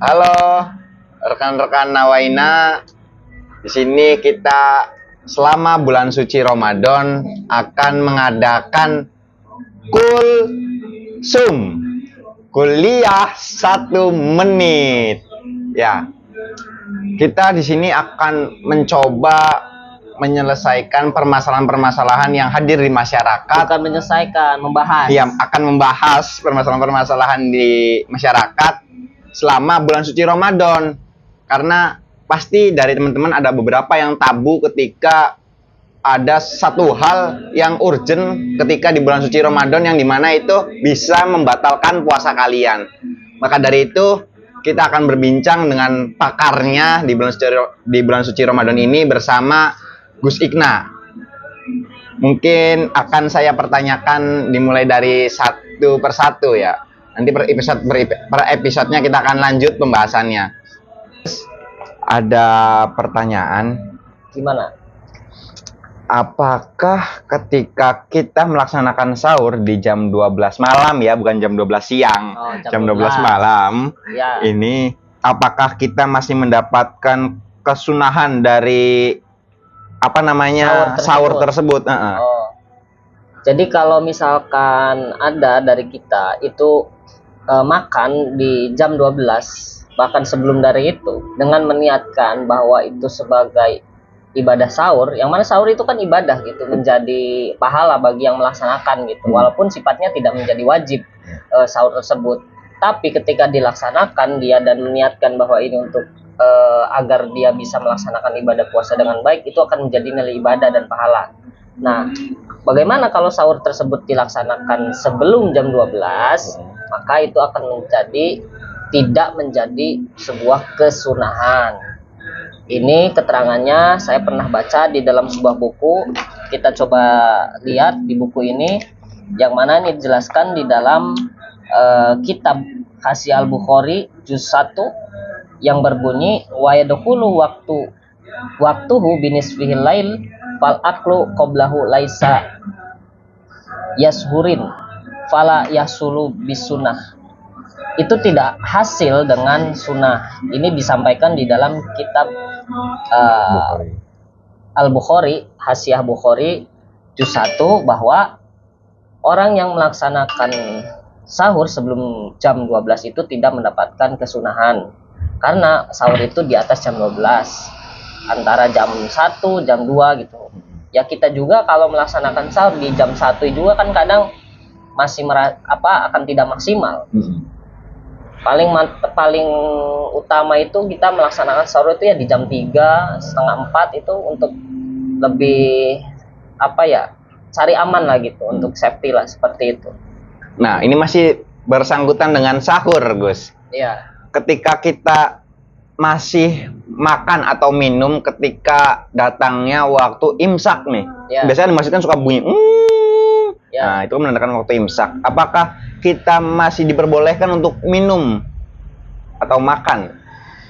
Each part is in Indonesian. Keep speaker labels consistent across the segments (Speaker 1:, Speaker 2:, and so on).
Speaker 1: Halo, rekan-rekan Nawaina. Di sini kita selama bulan suci Ramadan akan mengadakan kulsum, kuliah 1 menit. Ya, kita di sini akan mencoba menyelesaikan permasalahan-permasalahan yang hadir di masyarakat.
Speaker 2: Bukan menyelesaikan, membahas.
Speaker 1: Iya, akan membahas permasalahan-permasalahan di masyarakat selama bulan suci Ramadan. Karena pasti dari teman-teman ada beberapa yang tabu ketika ada satu hal yang urgent ketika di bulan suci Ramadan yang dimana itu bisa membatalkan puasa kalian. Maka dari itu kita akan berbincang dengan pakarnya di bulan suci Ramadan ini bersama Gus Ikna. Mungkin akan saya pertanyakan dimulai dari satu persatu ya. Nanti per episodenya kita akan lanjut pembahasannya. Ada pertanyaan.
Speaker 2: Gimana?
Speaker 1: Apakah ketika kita melaksanakan sahur di jam 12 malam ya, bukan jam 12 siang, jam 12 malam, ya. Ini apakah kita masih mendapatkan kesunahan dari sahur tersebut?
Speaker 2: Jadi kalau misalkan ada dari kita itu makan di jam 12 bahkan sebelum dari itu dengan meniatkan bahwa itu sebagai ibadah sahur, yang mana sahur itu kan ibadah gitu, menjadi pahala bagi yang melaksanakan gitu, walaupun sifatnya tidak menjadi wajib sahur tersebut, tapi ketika dilaksanakan dia dan meniatkan bahwa ini untuk agar dia bisa melaksanakan ibadah puasa dengan baik, itu akan menjadi nilai ibadah dan pahala. Nah, bagaimana kalau sahur tersebut dilaksanakan sebelum jam 12, maka itu akan tidak menjadi sebuah kesunahan. Ini keterangannya saya pernah baca di dalam sebuah buku. Kita coba lihat di buku ini, yang mana ini dijelaskan di dalam kitab Hasyi Al-Bukhari juz 1 yang berbunyi wa yadkhulu waktuhu binisfihil lail fal aklu qablahu laisa yashurin fala yasulu bisunah. Itu tidak hasil dengan sunnah. Ini disampaikan di dalam kitab Al-Bukhari, Hasyah Bukhari juz 1, bahwa orang yang melaksanakan sahur sebelum jam 12 itu tidak mendapatkan kesunahan, karena sahur itu di atas jam 12, antara jam 1, jam 2 gitu. Ya kita juga kalau melaksanakan sahur di jam 1 juga kan kadang masih akan tidak maksimal. Paling utama itu kita melaksanakan sahur itu ya di jam 3, setengah 4 itu untuk lebih cari aman lah gitu, untuk safety lah, seperti itu.
Speaker 1: Nah, ini masih bersangkutan dengan sahur, Gus.
Speaker 2: Iya.
Speaker 1: Ketika kita masih makan atau minum ketika datangnya waktu imsak nih. Ya. Biasanya di masjid kan suka bunyi ya. Nah, itu menandakan waktu imsak. Apakah kita masih diperbolehkan untuk minum atau makan?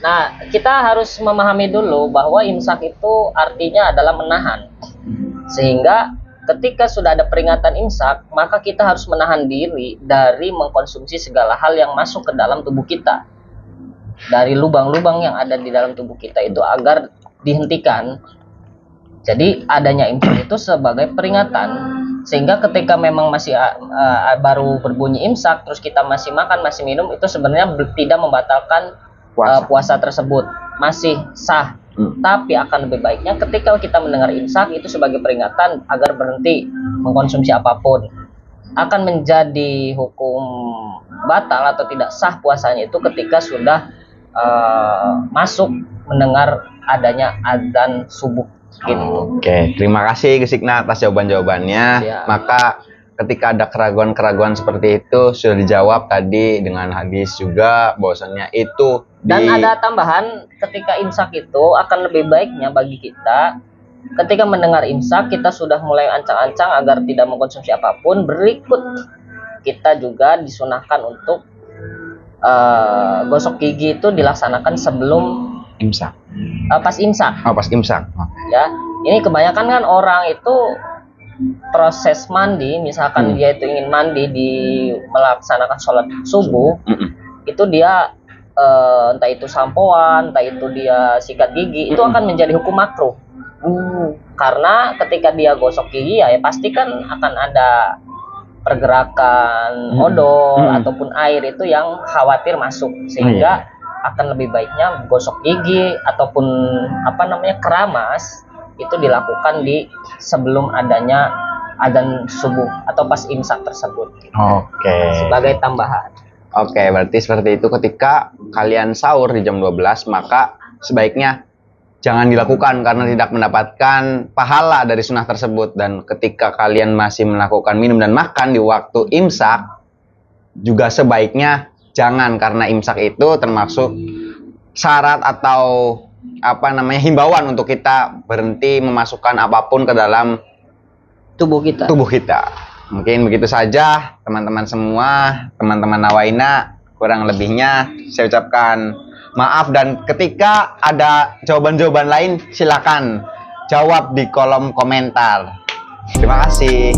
Speaker 2: Nah, kita harus memahami dulu bahwa imsak itu artinya adalah menahan. Sehingga ketika sudah ada peringatan imsak, maka kita harus menahan diri dari mengkonsumsi segala hal yang masuk ke dalam tubuh kita. Dari lubang-lubang yang ada di dalam tubuh kita itu agar dihentikan. Jadi adanya imsak itu sebagai peringatan. Sehingga ketika memang masih baru berbunyi imsak, terus kita masih makan, masih minum, itu sebenarnya tidak membatalkan puasa tersebut, masih sah. Tapi akan lebih baiknya ketika kita mendengar imsak itu sebagai peringatan agar berhenti mengkonsumsi apapun. Akan menjadi hukum batal atau tidak sah puasanya itu ketika sudah masuk mendengar adanya adzan subuh.
Speaker 1: Oke, terima kasih Gus Ikna atas jawaban-jawabannya. Ya. Maka ketika ada keraguan-keraguan seperti itu sudah dijawab tadi dengan hadis juga bahwasannya itu
Speaker 2: dan ada tambahan, ketika imsak itu akan lebih baiknya bagi kita ketika mendengar imsak kita sudah mulai ancang-ancang agar tidak mengkonsumsi apapun, berikut kita juga disunahkan untuk gosok gigi itu dilaksanakan sebelum
Speaker 1: imsak.
Speaker 2: Pas imsak.
Speaker 1: Oh, pas imsak.
Speaker 2: Ya, ini kebanyakan kan orang itu proses mandi, misalkan dia itu ingin mandi di melaksanakan sholat subuh, itu dia entah itu sampoan, entah itu dia sikat gigi, itu akan menjadi hukum makruh. Karena ketika dia gosok gigi ya pasti kan akan ada pergerakan odol ataupun air itu yang khawatir masuk, sehingga akan lebih baiknya gosok gigi ataupun keramas itu dilakukan di sebelum adanya adzan subuh atau pas imsak tersebut.
Speaker 1: Oke.
Speaker 2: Sebagai tambahan.
Speaker 1: Oke, berarti seperti itu ketika kalian sahur di jam 12, maka sebaiknya jangan dilakukan karena tidak mendapatkan pahala dari sunnah tersebut. Dan ketika kalian masih melakukan minum dan makan di waktu imsak, juga sebaiknya jangan, karena imsak itu termasuk syarat atau himbauan untuk kita berhenti memasukkan apapun ke dalam tubuh kita. Mungkin begitu saja teman-teman semua, teman-teman Nawaina. Kurang lebihnya saya ucapkan maaf, dan ketika ada jawaban-jawaban lain silakan jawab di kolom komentar. Terima kasih.